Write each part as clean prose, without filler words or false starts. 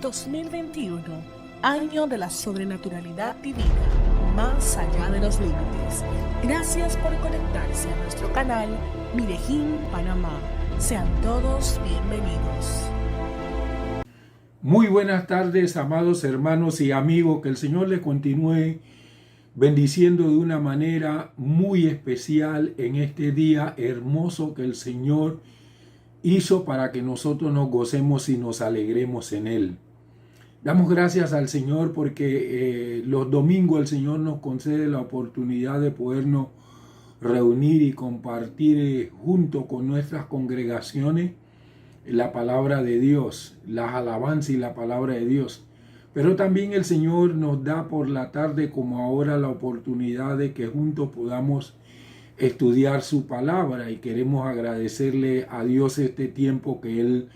2021, año de la sobrenaturalidad divina, más allá de los límites. Gracias por conectarse a nuestro canal Mirejín Panamá. Sean todos bienvenidos. Muy buenas tardes, amados hermanos y amigos. Que el Señor les continúe bendiciendo de una manera muy especial en este día hermoso que el Señor hizo para que nosotros nos gocemos y nos alegremos en Él. Damos gracias al Señor porque los domingos el Señor nos concede la oportunidad de podernos reunir y compartir junto con nuestras congregaciones la palabra de Dios, las alabanzas y la palabra de Dios. Pero también el Señor nos da por la tarde como ahora la oportunidad de que juntos podamos estudiar su palabra, y queremos agradecerle a Dios este tiempo que Él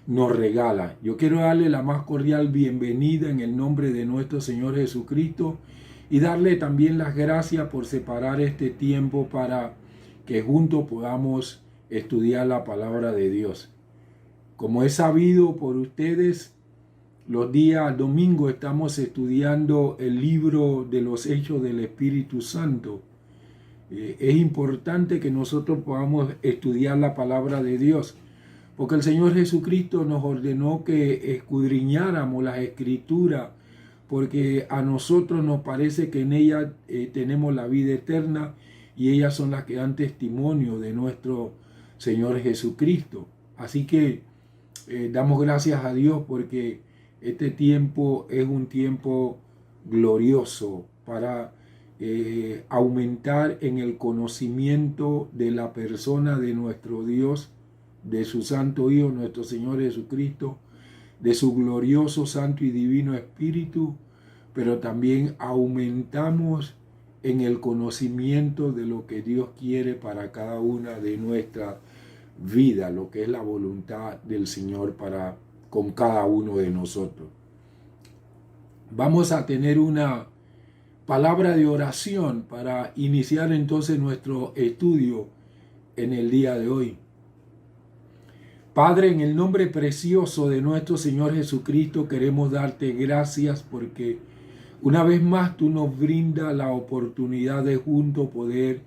nos regala. Yo quiero darle la más cordial bienvenida en el nombre de nuestro Señor Jesucristo y darle también las gracias por separar este tiempo para que juntos podamos estudiar la palabra de Dios. Como es sabido por ustedes, los días domingos estamos estudiando el libro de los Hechos del Espíritu Santo. Es importante que nosotros podamos estudiar la palabra de Dios, porque el Señor Jesucristo nos ordenó que escudriñáramos las Escrituras, porque a nosotros nos parece que en ellas tenemos la vida eterna, y ellas son las que dan testimonio de nuestro Señor Jesucristo. Así que damos gracias a Dios porque este tiempo es un tiempo glorioso para aumentar en el conocimiento de la persona de nuestro Dios, de su Santo Hijo, nuestro Señor Jesucristo, de su glorioso, santo y divino Espíritu, pero también aumentamos en el conocimiento de lo que Dios quiere para cada una de nuestras vidas, lo que es la voluntad del Señor para con cada uno de nosotros. Vamos a tener una palabra de oración para iniciar entonces nuestro estudio en el día de hoy. Padre, en el nombre precioso de nuestro Señor Jesucristo, queremos darte gracias porque una vez más tú nos brindas la oportunidad de juntos poder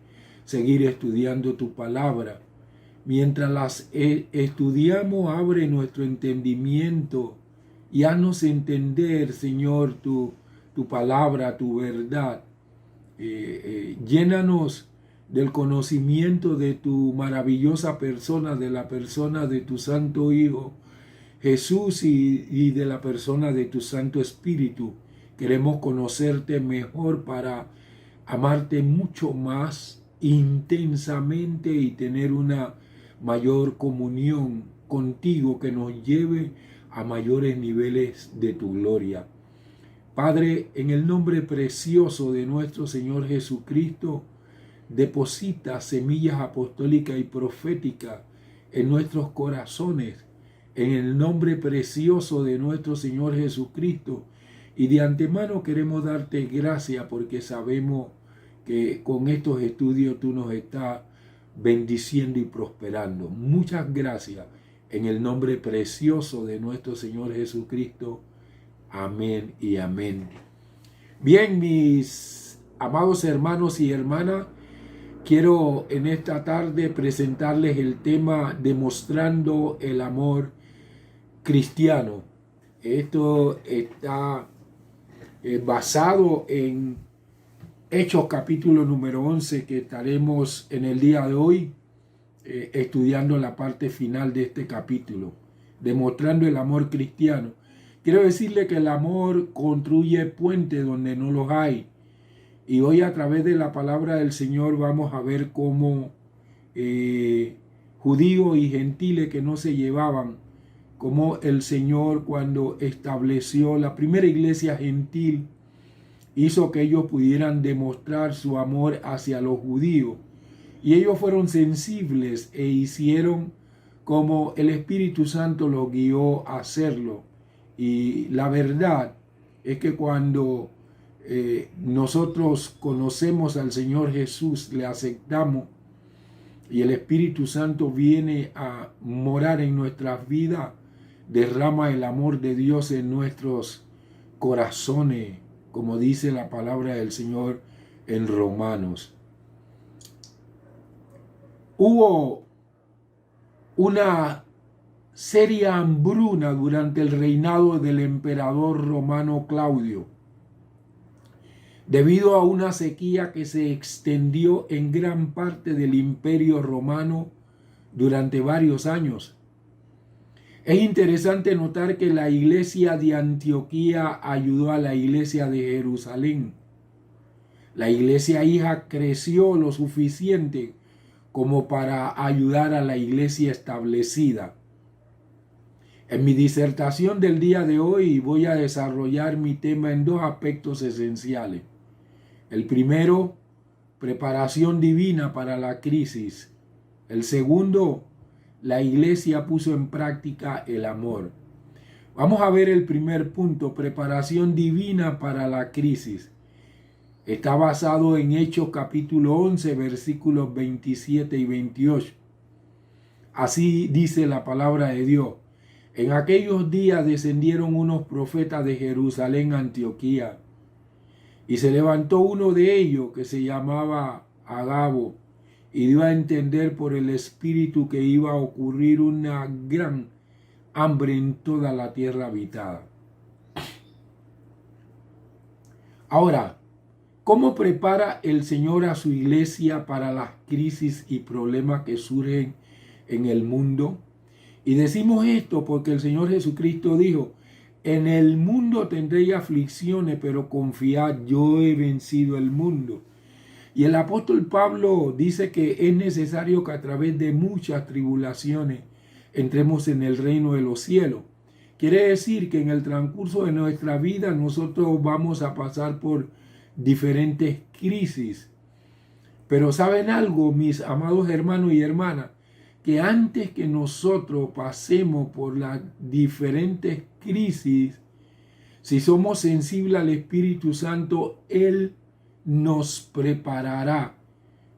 seguir estudiando tu palabra. Mientras las estudiamos, abre nuestro entendimiento y haznos entender, Señor, tu palabra, tu verdad. Llénanos del conocimiento de tu maravillosa persona, de la persona de tu Santo Hijo, Jesús, y de la persona de tu Santo Espíritu. Queremos conocerte mejor para amarte mucho más intensamente y tener una mayor comunión contigo que nos lleve a mayores niveles de tu gloria. Padre, en el nombre precioso de nuestro Señor Jesucristo, deposita semillas apostólicas y proféticas en nuestros corazones, en el nombre precioso de nuestro Señor Jesucristo. Y de antemano queremos darte gracias porque sabemos que con estos estudios tú nos estás bendiciendo y prosperando. Muchas gracias en el nombre precioso de nuestro Señor Jesucristo. Amén y amén. Bien, mis amados hermanos y hermanas, quiero en esta tarde presentarles el tema demostrando el amor cristiano. Esto está basado en Hechos capítulo número 11, que estaremos en el día de hoy estudiando la parte final de este capítulo, demostrando el amor cristiano. Quiero decirle que el amor construye puentes donde no los hay. Y hoy a través de la palabra del Señor vamos a ver cómo judíos y gentiles que no se llevaban, cómo el Señor, cuando estableció la primera iglesia gentil, hizo que ellos pudieran demostrar su amor hacia los judíos. Y ellos fueron sensibles e hicieron como el Espíritu Santo los guió a hacerlo. Y la verdad es que cuando nosotros conocemos al Señor Jesús, le aceptamos, y el Espíritu Santo viene a morar en nuestras vidas, derrama el amor de Dios en nuestros corazones, como dice la palabra del Señor en Romanos. Hubo una seria hambruna durante el reinado del emperador romano Claudio, debido a una sequía que se extendió en gran parte del imperio romano durante varios años. Es interesante notar que la iglesia de Antioquía ayudó a la iglesia de Jerusalén. La iglesia hija creció lo suficiente como para ayudar a la iglesia establecida. En mi disertación del día de hoy voy a desarrollar mi tema en dos aspectos esenciales. El primero, preparación divina para la crisis. El segundo, la iglesia puso en práctica el amor. Vamos a ver el primer punto, preparación divina para la crisis. Está basado en Hechos capítulo 11, versículos 27 y 28. Así dice la palabra de Dios. En aquellos días descendieron unos profetas de Jerusalén a Antioquía, y se levantó uno de ellos que se llamaba Agabo, y dio a entender por el Espíritu que iba a ocurrir una gran hambre en toda la tierra habitada. Ahora, ¿cómo prepara el Señor a su iglesia para las crisis y problemas que surgen en el mundo? Y decimos esto porque el Señor Jesucristo dijo: en el mundo tendréis aflicciones, pero confiad, yo he vencido el mundo. Y el apóstol Pablo dice que es necesario que a través de muchas tribulaciones entremos en el reino de los cielos. Quiere decir que en el transcurso de nuestra vida nosotros vamos a pasar por diferentes crisis. Pero ¿saben algo, mis amados hermanos y hermanas? Que antes que nosotros pasemos por las diferentes crisis, si somos sensibles al Espíritu Santo, Él nos preparará.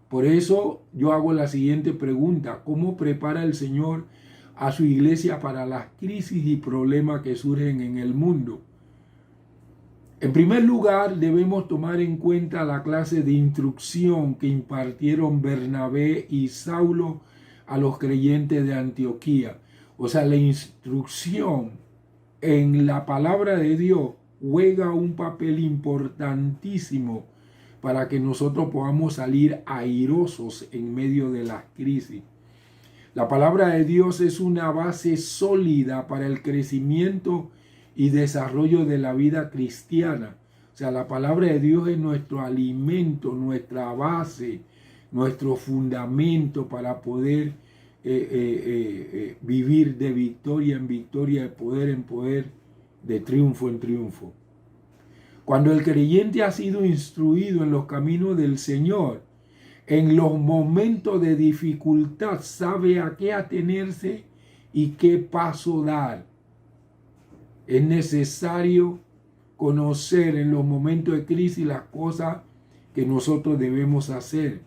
Por eso yo hago la siguiente pregunta: ¿cómo prepara el Señor a su iglesia para las crisis y problemas que surgen en el mundo? En primer lugar, debemos tomar en cuenta la clase de instrucción que impartieron Bernabé y Saulo a los creyentes de Antioquía. O sea, la instrucción en la palabra de Dios juega un papel importantísimo para que nosotros podamos salir airosos en medio de las crisis. La palabra de Dios es una base sólida para el crecimiento y desarrollo de la vida cristiana. O sea, la palabra de Dios es nuestro alimento, nuestra base, nuestro fundamento para poder vivir de victoria en victoria, de poder en poder, de triunfo en triunfo. Cuando el creyente ha sido instruido en los caminos del Señor, en los momentos de dificultad sabe a qué atenerse y qué paso dar. Es necesario conocer en los momentos de crisis las cosas que nosotros debemos hacer.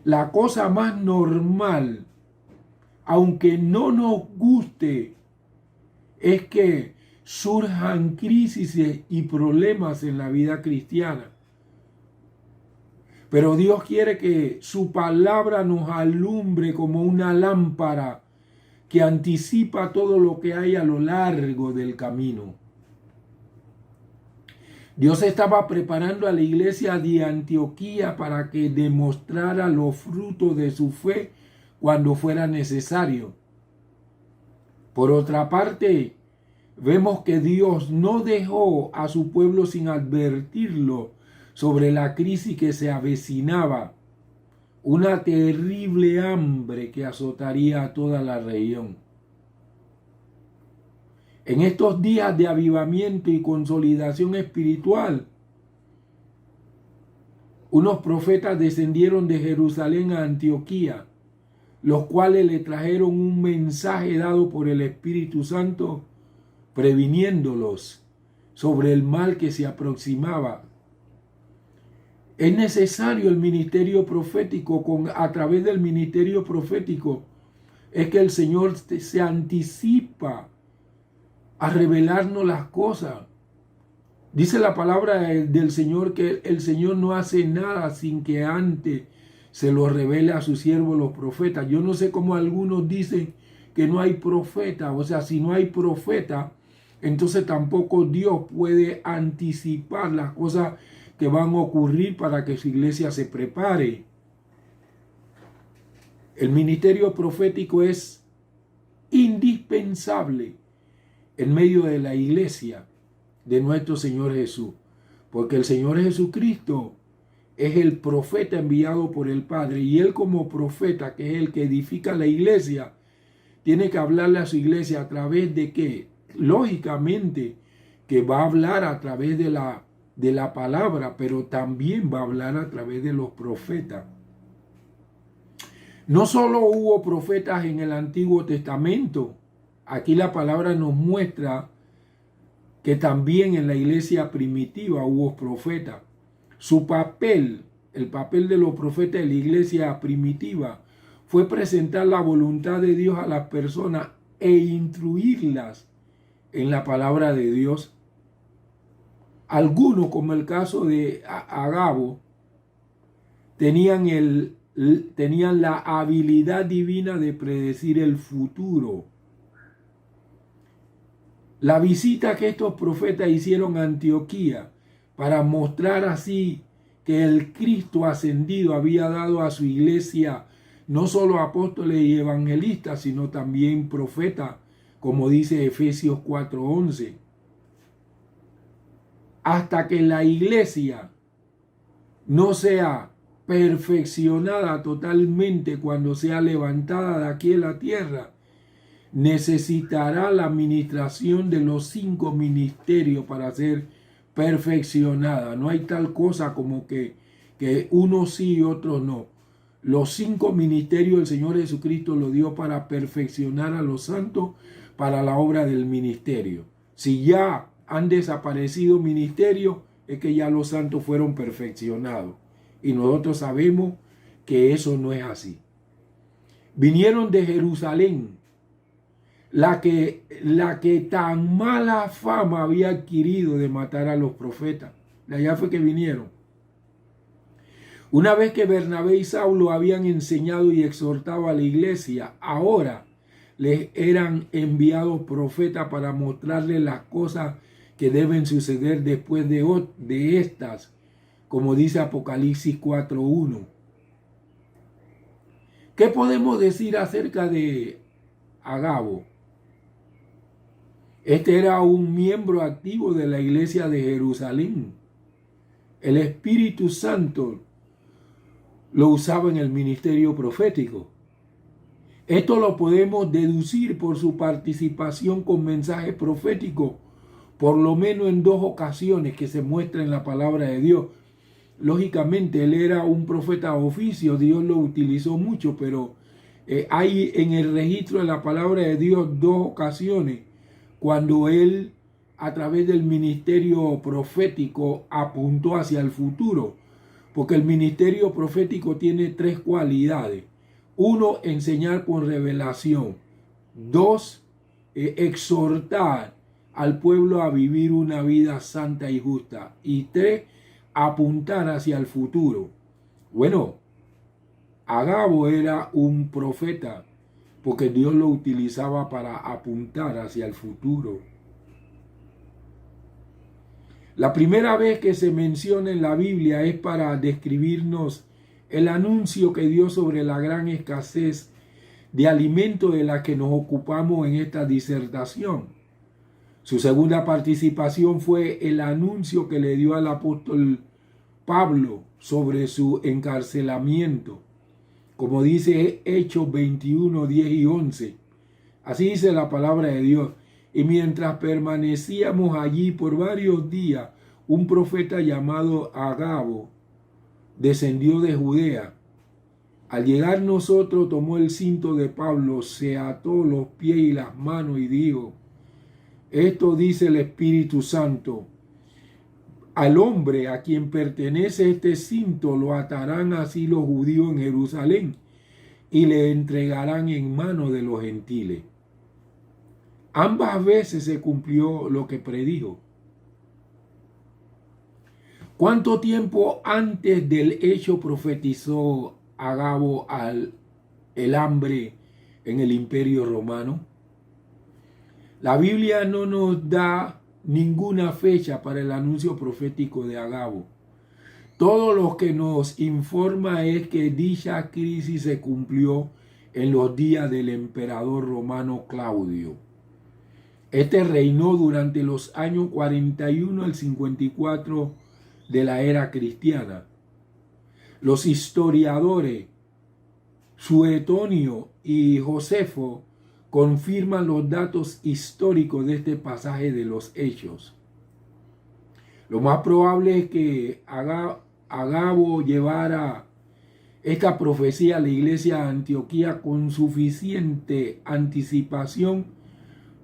La cosa más normal, aunque no nos guste, es que surjan crisis y problemas en la vida cristiana. Pero Dios quiere que su palabra nos alumbre como una lámpara que anticipa todo lo que hay a lo largo del camino. Dios estaba preparando a la iglesia de Antioquía para que demostrara los frutos de su fe cuando fuera necesario. Por otra parte, vemos que Dios no dejó a su pueblo sin advertirlo sobre la crisis que se avecinaba, una terrible hambre que azotaría a toda la región. En estos días de avivamiento y consolidación espiritual, unos profetas descendieron de Jerusalén a Antioquía, los cuales le trajeron un mensaje dado por el Espíritu Santo, previniéndolos sobre el mal que se aproximaba. Es necesario el ministerio profético. A través del ministerio profético es que el Señor se anticipa a revelarnos las cosas. Dice la palabra del Señor que el Señor no hace nada sin que antes se lo revele a sus siervos los profetas. Yo no sé cómo algunos dicen que no hay profeta. O sea, si no hay profeta, entonces tampoco Dios puede anticipar las cosas que van a ocurrir para que su iglesia se prepare. El ministerio profético es indispensable en medio de la iglesia de nuestro Señor Jesús, porque el Señor Jesucristo es el profeta enviado por el Padre, y Él como profeta, que es el que edifica la iglesia, tiene que hablarle a su iglesia a través de qué. Lógicamente que va a hablar a través de la palabra, pero también va a hablar a través de los profetas. No solo hubo profetas en el Antiguo Testamento, aquí la palabra nos muestra que también en la iglesia primitiva hubo profetas. Su papel, el papel de los profetas de la iglesia primitiva, fue presentar la voluntad de Dios a las personas e instruirlas en la palabra de Dios. Algunos, como el caso de Agabo, tenían la habilidad divina de predecir el futuro. La visita que estos profetas hicieron a Antioquía para mostrar así que el Cristo ascendido había dado a su iglesia no solo apóstoles y evangelistas, sino también profetas, como dice Efesios 4:11. Hasta que la iglesia no sea perfeccionada totalmente cuando sea levantada de aquí en la tierra, necesitará la administración de los 5 ministerios para ser perfeccionada. No hay tal cosa como que unos sí y otros no. Los 5 ministerios el Señor Jesucristo lo dio para perfeccionar a los santos para la obra del ministerio. Si ya han desaparecido ministerios, es que ya los santos fueron perfeccionados. Y nosotros sabemos que eso no es así. Vinieron de Jerusalén, la que tan mala fama había adquirido de matar a los profetas. De allá fue que vinieron. Una vez que Bernabé y Saulo habían enseñado y exhortado a la iglesia, ahora les eran enviados profetas para mostrarles las cosas que deben suceder después de estas, como dice Apocalipsis 4:1. ¿Qué podemos decir acerca de Agabo? Este era un miembro activo de la iglesia de Jerusalén. El Espíritu Santo lo usaba en el ministerio profético. Esto lo podemos deducir por su participación con mensajes proféticos, por lo menos en 2 ocasiones que se muestra en la palabra de Dios. Lógicamente, él era un profeta de oficio, Dios lo utilizó mucho, pero hay en el registro de la palabra de Dios 2 ocasiones cuando él, a través del ministerio profético, apuntó hacia el futuro. Porque el ministerio profético tiene 3 cualidades. 1, enseñar con revelación. 2, exhortar al pueblo a vivir una vida santa y justa. Y 3, apuntar hacia el futuro. Bueno, Agabo era un profeta porque Dios lo utilizaba para apuntar hacia el futuro. La primera vez que se menciona en la Biblia es para describirnos el anuncio que dio sobre la gran escasez de alimento de la que nos ocupamos en esta disertación. Su segunda participación fue el anuncio que le dio al apóstol Pablo sobre su encarcelamiento, como dice Hechos 21, 10 y 11. Así dice la palabra de Dios. Y mientras permanecíamos allí por varios días, un profeta llamado Agabo descendió de Judea. Al llegar nosotros, tomó el cinto de Pablo, se ató los pies y las manos y dijo: esto dice el Espíritu Santo, al hombre a quien pertenece este cinto lo atarán así los judíos en Jerusalén y le entregarán en manos de los gentiles. Ambas veces se cumplió lo que predijo. ¿Cuánto tiempo antes del hecho profetizó Agabo el hambre en el Imperio Romano? La Biblia no nos da ninguna fecha para el anuncio profético de Agabo. Todo lo que nos informa es que dicha crisis se cumplió en los días del emperador romano Claudio. Este reinó durante los años 41 al 54 de la era cristiana. Los historiadores Suetonio y Josefo confirman los datos históricos de este pasaje de los Hechos. Lo más probable es que Agabo llevara esta profecía a la iglesia de Antioquía con suficiente anticipación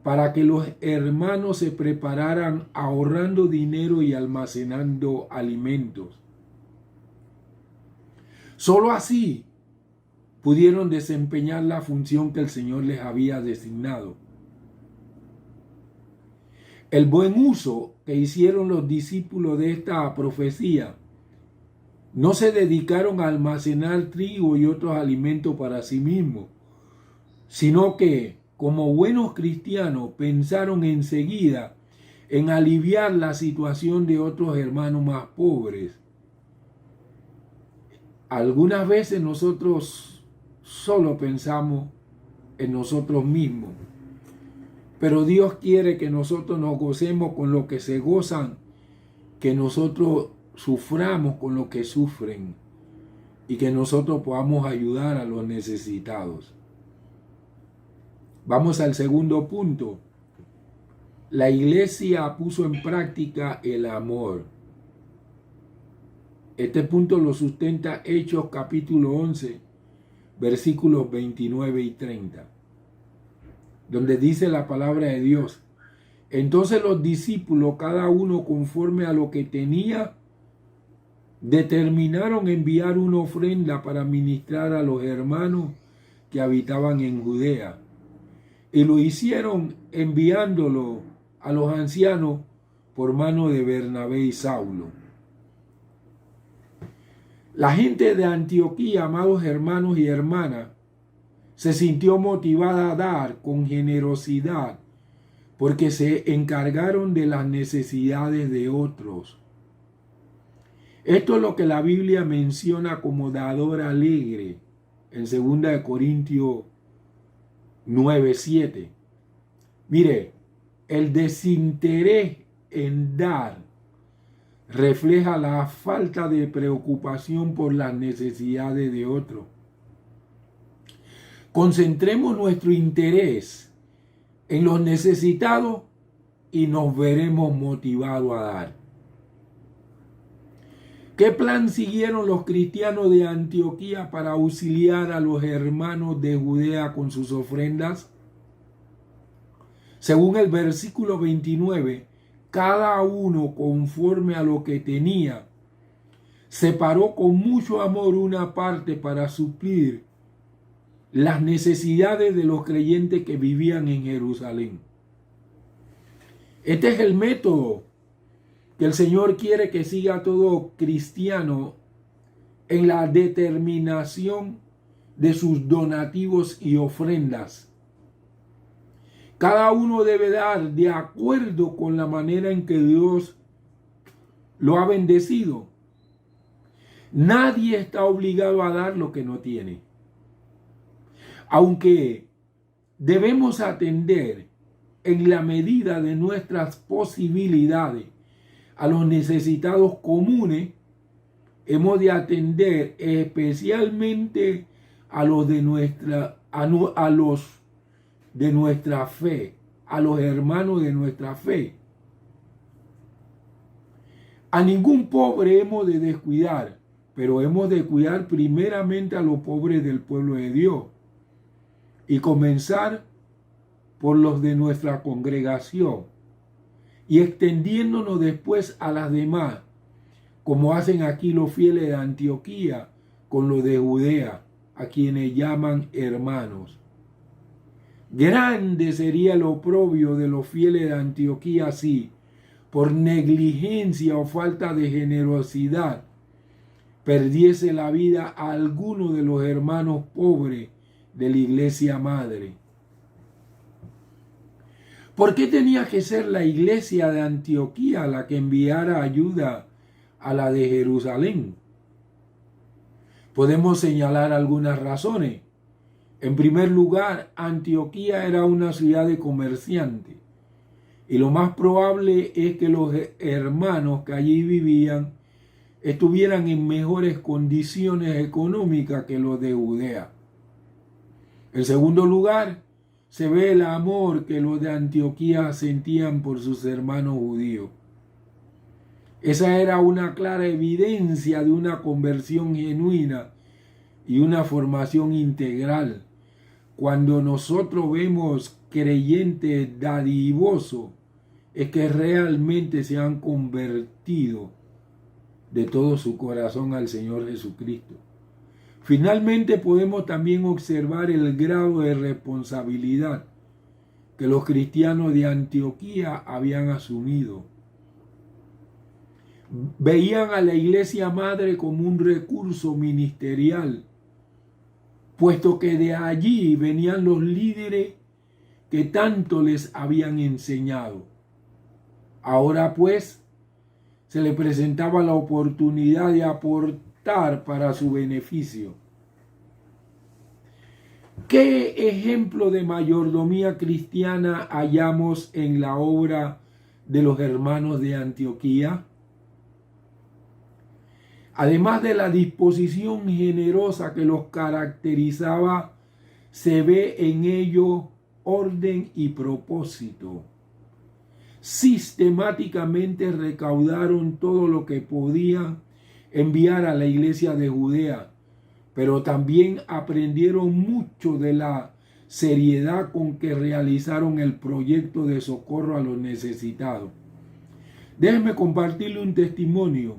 para que los hermanos se prepararan ahorrando dinero y almacenando alimentos. Solo así pudieron desempeñar la función que el Señor les había designado. El buen uso que hicieron los discípulos de esta profecía, no se dedicaron a almacenar trigo y otros alimentos para sí mismos, sino que, como buenos cristianos, pensaron enseguida en aliviar la situación de otros hermanos más pobres. Algunas veces nosotros solo pensamos en nosotros mismos, pero Dios quiere que nosotros nos gocemos con lo que se gozan, que nosotros suframos con lo que sufren y que nosotros podamos ayudar a los necesitados. Vamos al segundo punto. La iglesia puso en práctica el amor. Este punto lo sustenta Hechos capítulo 11, versículos 29 y 30, donde dice la palabra de Dios: entonces los discípulos, cada uno conforme a lo que tenía, determinaron enviar una ofrenda para ministrar a los hermanos que habitaban en Judea. Y lo hicieron enviándolo a los ancianos por mano de Bernabé y Saulo. La gente de Antioquía, amados hermanos y hermanas, se sintió motivada a dar con generosidad porque se encargaron de las necesidades de otros. Esto es lo que la Biblia menciona como dador alegre en 2 Corintios 9:7. Mire, el desinterés en dar refleja la falta de preocupación por las necesidades de otros. Concentremos nuestro interés en los necesitados y nos veremos motivados a dar. ¿Qué plan siguieron los cristianos de Antioquía para auxiliar a los hermanos de Judea con sus ofrendas? Según el versículo 29, cada uno conforme a lo que tenía, separó con mucho amor una parte para suplir las necesidades de los creyentes que vivían en Jerusalén. Este es el método que el Señor quiere que siga todo cristiano en la determinación de sus donativos y ofrendas. Cada uno debe dar de acuerdo con la manera en que Dios lo ha bendecido. Nadie está obligado a dar lo que no tiene. Aunque debemos atender en la medida de nuestras posibilidades a los necesitados comunes, hemos de atender especialmente a los de nuestra fe, a los hermanos de nuestra fe. A ningún pobre hemos de descuidar, pero hemos de cuidar primeramente a los pobres del pueblo de Dios y comenzar por los de nuestra congregación y extendiéndonos después a las demás, como hacen aquí los fieles de Antioquía con los de Judea, a quienes llaman hermanos. Grande sería el oprobio de los fieles de Antioquía si, por negligencia o falta de generosidad, perdiese la vida a alguno de los hermanos pobres de la iglesia madre. ¿Por qué tenía que ser la iglesia de Antioquía la que enviara ayuda a la de Jerusalén? Podemos señalar algunas razones. En primer lugar, Antioquía era una ciudad de comerciantes y lo más probable es que los hermanos que allí vivían estuvieran en mejores condiciones económicas que los de Judea. En segundo lugar, se ve el amor que los de Antioquía sentían por sus hermanos judíos. Esa era una clara evidencia de una conversión genuina y una formación integral. Cuando nosotros vemos creyentes dadivosos, es que realmente se han convertido de todo su corazón al Señor Jesucristo. Finalmente podemos también observar el grado de responsabilidad que los cristianos de Antioquía habían asumido. Veían a la iglesia madre como un recurso ministerial, puesto que de allí venían los líderes que tanto les habían enseñado. Ahora pues se le presentaba la oportunidad de aportar para su beneficio. ¿Qué ejemplo de mayordomía cristiana hallamos en la obra de los hermanos de Antioquía? Además de la disposición generosa que los caracterizaba, se ve en ellos orden y propósito. Sistemáticamente recaudaron todo lo que podían enviar a la iglesia de Judea, pero también aprendieron mucho de la seriedad con que realizaron el proyecto de socorro a los necesitados. Déjenme compartirle un testimonio.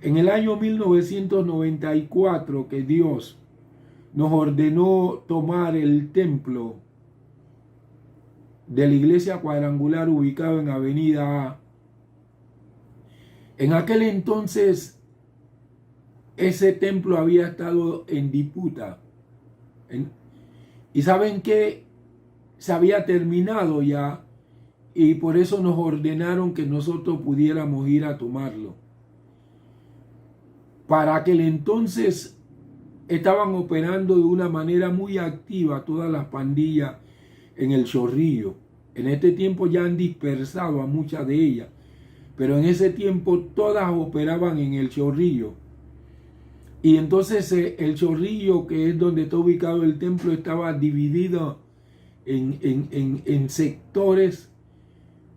En el año 1994, que Dios nos ordenó tomar el templo de la iglesia cuadrangular ubicado en Avenida A. En aquel entonces, ese templo había estado en disputa. Y saben que se había terminado ya, y por eso nos ordenaron que nosotros pudiéramos ir a tomarlo. Para aquel entonces estaban operando de una manera muy activa todas las pandillas en el Chorrillo. En este tiempo ya han dispersado a muchas de ellas, pero en ese tiempo todas operaban en el Chorrillo. Y entonces el Chorrillo, que es donde está ubicado el templo, estaba dividido en sectores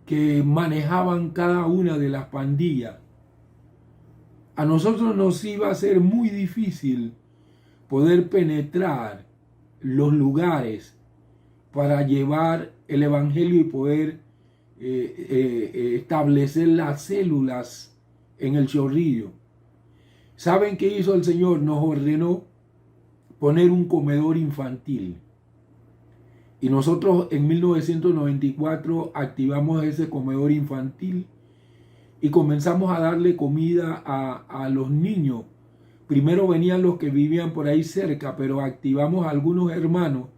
que manejaban cada una de las pandillas. A nosotros nos iba a ser muy difícil poder penetrar los lugares para llevar el evangelio y poder establecer las células en el Chorrillo. ¿Saben qué hizo el Señor? Nos ordenó poner un comedor infantil. Y nosotros en 1994 activamos ese comedor infantil y comenzamos a darle comida a los niños. Primero venían los que vivían por ahí cerca, pero activamos a algunos hermanos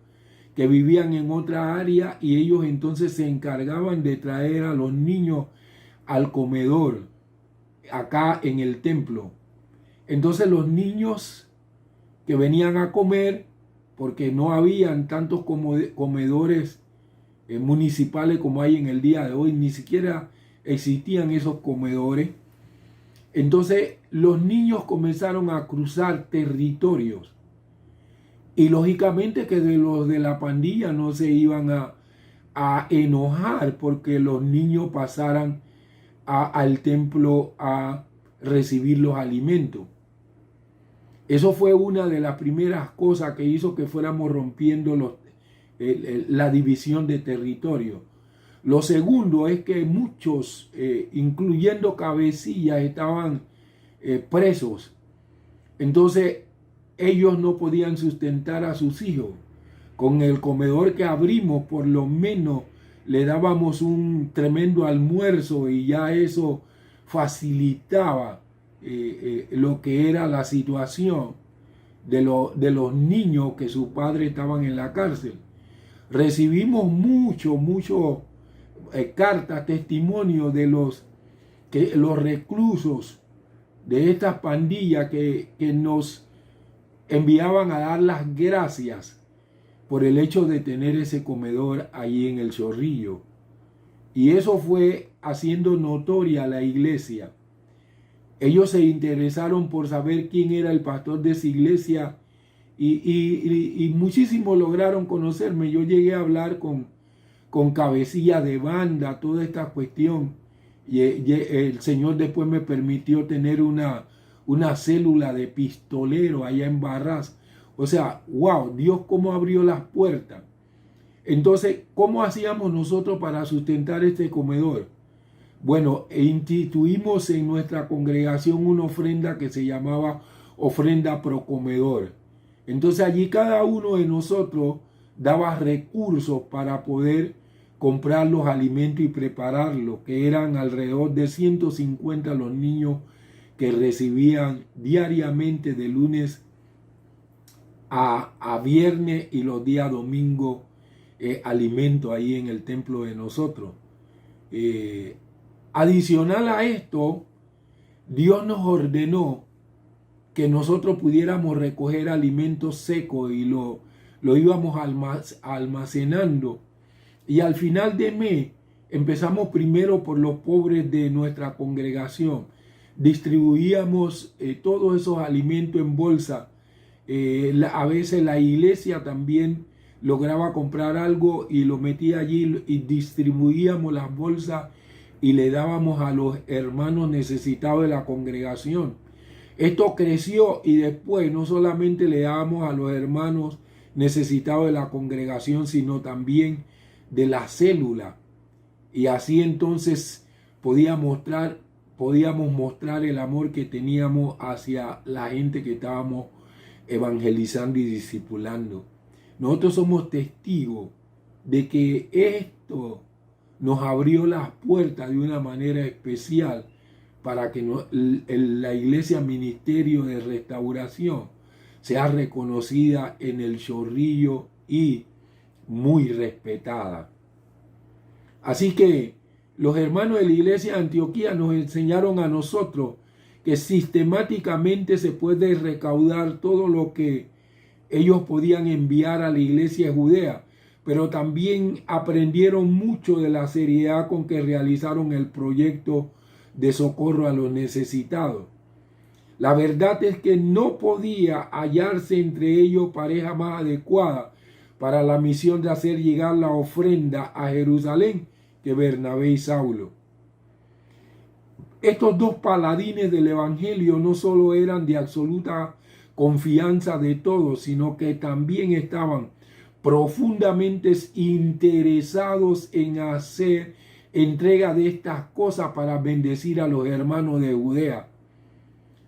que vivían en otra área y ellos entonces se encargaban de traer a los niños al comedor acá en el templo. Entonces los niños que venían a comer, porque no habían tantos comedores municipales como hay en el día de hoy, ni siquiera existían esos comedores. Entonces los niños comenzaron a cruzar territorios y lógicamente que de los de la pandilla no se iban a enojar porque los niños pasaran al templo a recibir los alimentos. Eso fue una de las primeras cosas que hizo que fuéramos rompiendo la división de territorio. Lo segundo es que muchos, incluyendo cabecillas, estaban presos. Entonces ellos no podían sustentar a sus hijos. con el comedor que abrimos, por lo menos le dábamos un tremendo almuerzo y ya eso facilitaba lo que era la situación de los niños que sus padres estaban en la cárcel. Recibimos mucho cartas, testimonios de los reclusos de estas pandillas que nos enviaban a dar las gracias por el hecho de tener ese comedor ahí en el Chorrillo. Y eso fue haciendo notoria a la iglesia. Ellos se interesaron por saber quién era el pastor de esa iglesia y muchísimos lograron conocerme. Yo llegué a hablar con cabecilla de banda, toda esta cuestión. Y el Señor después me permitió tener una célula de pistolero allá en Barras. O sea, wow, Dios cómo abrió las puertas. Entonces, ¿cómo hacíamos nosotros para sustentar este comedor? Bueno, instituimos en nuestra congregación una ofrenda que se llamaba ofrenda pro comedor. Entonces allí cada uno de nosotros daba recursos para poder comprar los alimentos y prepararlos, que eran alrededor de 150 los niños que recibían diariamente de lunes a viernes y los días domingos alimento ahí en el templo de nosotros. Adicional a esto, Dios nos ordenó que nosotros pudiéramos recoger alimentos secos y lo íbamos almacenando. Y al final de mes empezamos primero por los pobres de nuestra congregación. Distribuíamos todos esos alimentos en bolsa. A veces la iglesia también lograba comprar algo y lo metía allí y distribuíamos las bolsas y le dábamos a los hermanos necesitados de la congregación. Esto creció y después no solamente le dábamos a los hermanos necesitados de la congregación, sino también de la célula. Y así entonces podíamos mostrar el amor que teníamos hacia la gente que estábamos evangelizando y discipulando. Nosotros somos testigos de que esto nos abrió las puertas de una manera especial para que la iglesia Ministerio de Restauración sea reconocida en el Chorrillo y muy respetada. Así que los hermanos de la iglesia de Antioquía nos enseñaron a nosotros que sistemáticamente se puede recaudar todo lo que ellos podían enviar a la iglesia judea, pero también aprendieron mucho de la seriedad con que realizaron el proyecto de socorro a los necesitados. La verdad es que no podía hallarse entre ellos pareja más adecuada para la misión de hacer llegar la ofrenda a Jerusalén que Bernabé y Saulo. Estos dos paladines del evangelio no solo eran de absoluta confianza de todos, sino que también estaban profundamente interesados en hacer entrega de estas cosas para bendecir a los hermanos de Judea,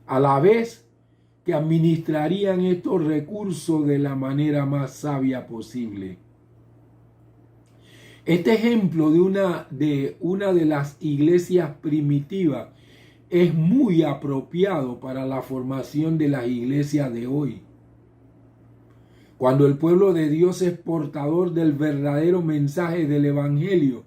a la vez que administrarían estos recursos de la manera más sabia posible. Este ejemplo de una de las iglesias primitivas es muy apropiado para la formación de las iglesias de hoy. Cuando el pueblo de Dios es portador del verdadero mensaje del evangelio,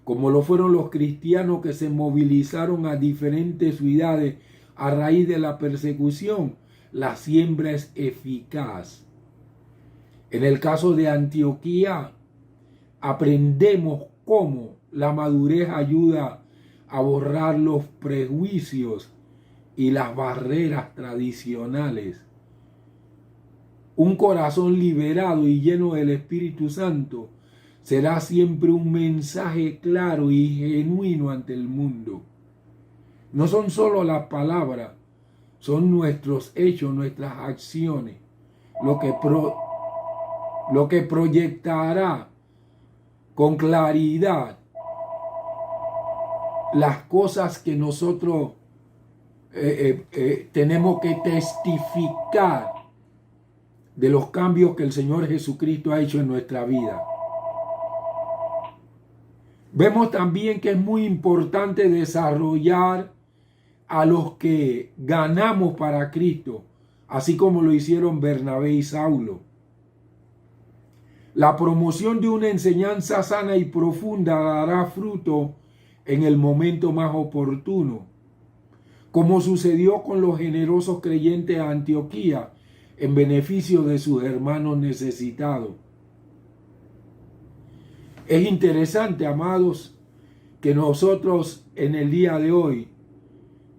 como lo fueron los cristianos que se movilizaron a diferentes ciudades a raíz de la persecución, la siembra es eficaz. En el caso de Antioquía, aprendemos cómo la madurez ayuda a borrar los prejuicios y las barreras tradicionales. Un corazón liberado y lleno del Espíritu Santo será siempre un mensaje claro y genuino ante el mundo. No son solo las palabras, son nuestros hechos, nuestras acciones, lo que proyectará con claridad las cosas que nosotros tenemos que testificar de los cambios que el Señor Jesucristo ha hecho en nuestra vida. Vemos también que es muy importante desarrollar a los que ganamos para Cristo, así como lo hicieron Bernabé y Saulo. La promoción de una enseñanza sana y profunda dará fruto en el momento más oportuno, como sucedió con los generosos creyentes de Antioquía en beneficio de sus hermanos necesitados. Es interesante, amados, que nosotros en el día de hoy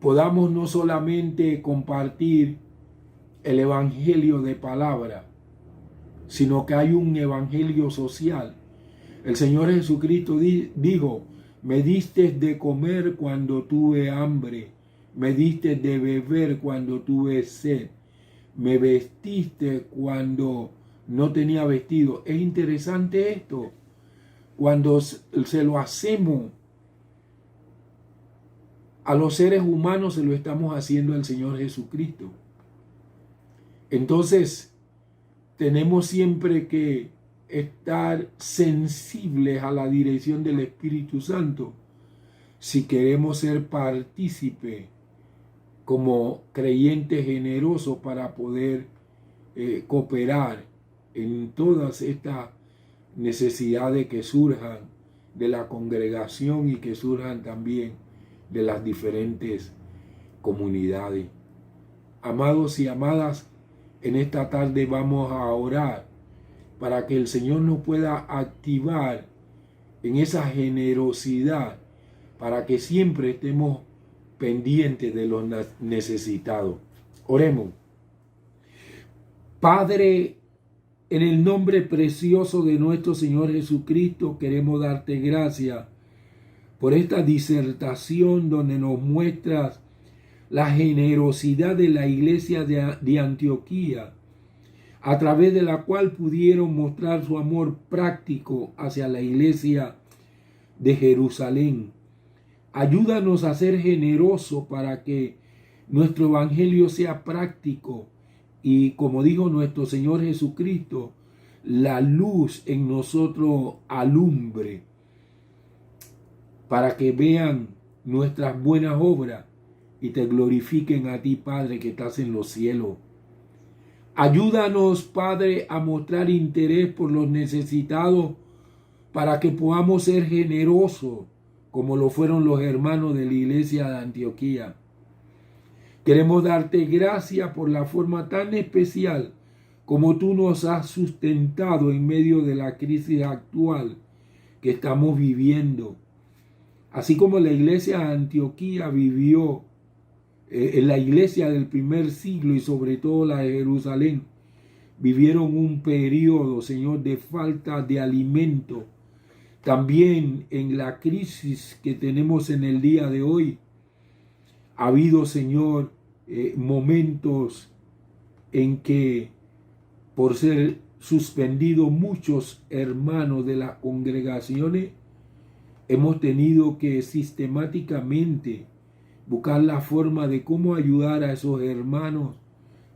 podamos no solamente compartir el evangelio de palabra, sino que hay un evangelio social. El Señor Jesucristo dijo: me diste de comer cuando tuve hambre, me diste de beber cuando tuve sed, me vestiste cuando no tenía vestido. Es interesante esto. Cuando se lo hacemos a los seres humanos, se lo estamos haciendo al Señor Jesucristo. Entonces, tenemos siempre que estar sensibles a la dirección del Espíritu Santo si queremos ser partícipe como creyentes generosos para poder cooperar en todas estas necesidades que surjan de la congregación y que surjan también de las diferentes comunidades. Amados y amadas, en esta tarde vamos a orar para que el Señor nos pueda activar en esa generosidad, para que siempre estemos pendientes de los necesitados. Oremos. Padre, en el nombre precioso de nuestro Señor Jesucristo, queremos darte gracias por esta disertación donde nos muestras la generosidad de la iglesia de Antioquía, a través de la cual pudieron mostrar su amor práctico hacia la iglesia de Jerusalén. Ayúdanos a ser generosos para que nuestro evangelio sea práctico y, como dijo nuestro Señor Jesucristo, la luz en nosotros alumbre, para que vean nuestras buenas obras y te glorifiquen a ti, Padre, que estás en los cielos. Ayúdanos, Padre, a mostrar interés por los necesitados para que podamos ser generosos como lo fueron los hermanos de la iglesia de Antioquía. Queremos darte gracias por la forma tan especial como tú nos has sustentado en medio de la crisis actual que estamos viviendo. Así como la iglesia de Antioquía vivió, en la iglesia del primer siglo y sobre todo la de Jerusalén, vivieron un periodo, Señor, de falta de alimento. También en la crisis que tenemos en el día de hoy, ha habido, Señor, momentos en que, por ser suspendidos muchos hermanos de las congregaciones, hemos tenido que sistemáticamente buscar la forma de cómo ayudar a esos hermanos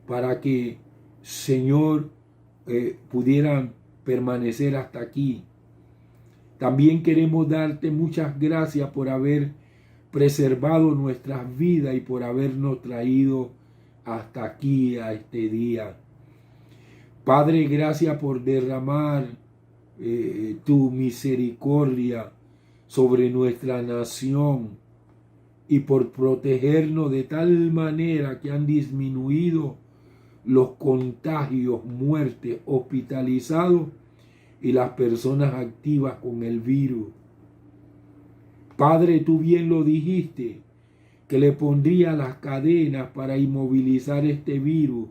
para que, Señor, pudieran permanecer hasta aquí. También queremos darte muchas gracias por haber preservado nuestras vidas y por habernos traído hasta aquí, a este día. Padre, gracias por derramar tu misericordia sobre nuestra nación y por protegernos de tal manera que han disminuido los contagios, muertes, hospitalizados y las personas activas con el virus. Padre, tú bien lo dijiste, que le pondría las cadenas para inmovilizar este virus.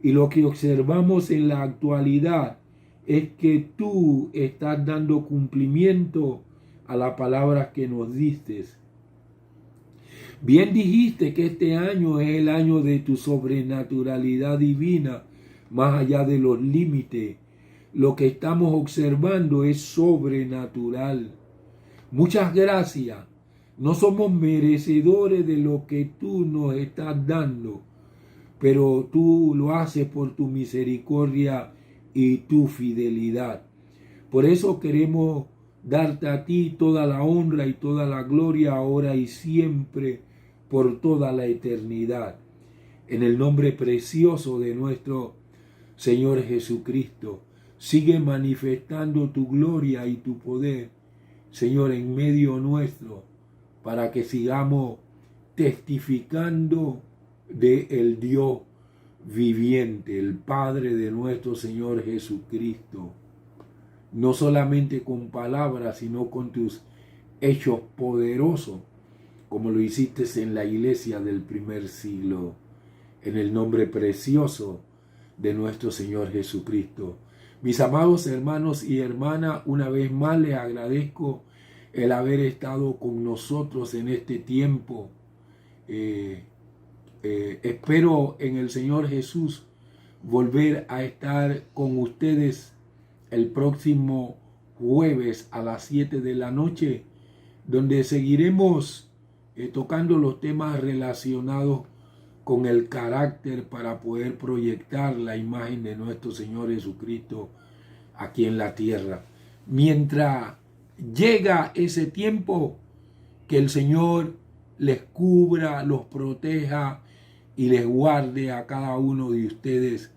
Y lo que observamos en la actualidad es que tú estás dando cumplimiento a las palabras que nos diste. Bien dijiste que este año es el año de tu sobrenaturalidad divina, más allá de los límites. Lo que estamos observando es sobrenatural. Muchas gracias. No somos merecedores de lo que tú nos estás dando, pero tú lo haces por tu misericordia y tu fidelidad. Por eso queremos darte a ti toda la honra y toda la gloria ahora y siempre, por toda la eternidad. En el nombre precioso de nuestro Señor Jesucristo, sigue manifestando tu gloria y tu poder, Señor, en medio nuestro, para que sigamos testificando de el Dios viviente, el Padre de nuestro Señor Jesucristo. No solamente con palabras, sino con tus hechos poderosos, como lo hiciste en la iglesia del primer siglo, en el nombre precioso de nuestro Señor Jesucristo. Mis amados hermanos y hermanas, una vez más les agradezco el haber estado con nosotros en este tiempo. Espero en el Señor Jesús volver a estar con ustedes el próximo jueves a las 7 de la noche, donde seguiremos tocando los temas relacionados con el carácter para poder proyectar la imagen de nuestro Señor Jesucristo aquí en la tierra. Mientras llega ese tiempo, que el Señor les cubra, los proteja y les guarde a cada uno de ustedes.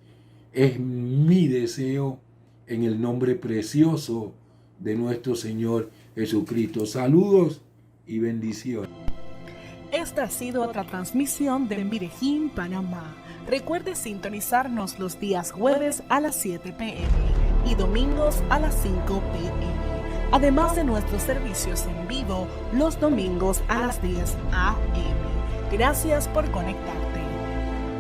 Es mi deseo en el nombre precioso de nuestro Señor Jesucristo. Saludos y bendiciones. Esta ha sido otra transmisión de Medellín, Panamá. Recuerde sintonizarnos los días jueves a las 7 p.m. y domingos a las 5 p.m. Además de nuestros servicios en vivo los domingos a las 10 a.m. Gracias por conectar.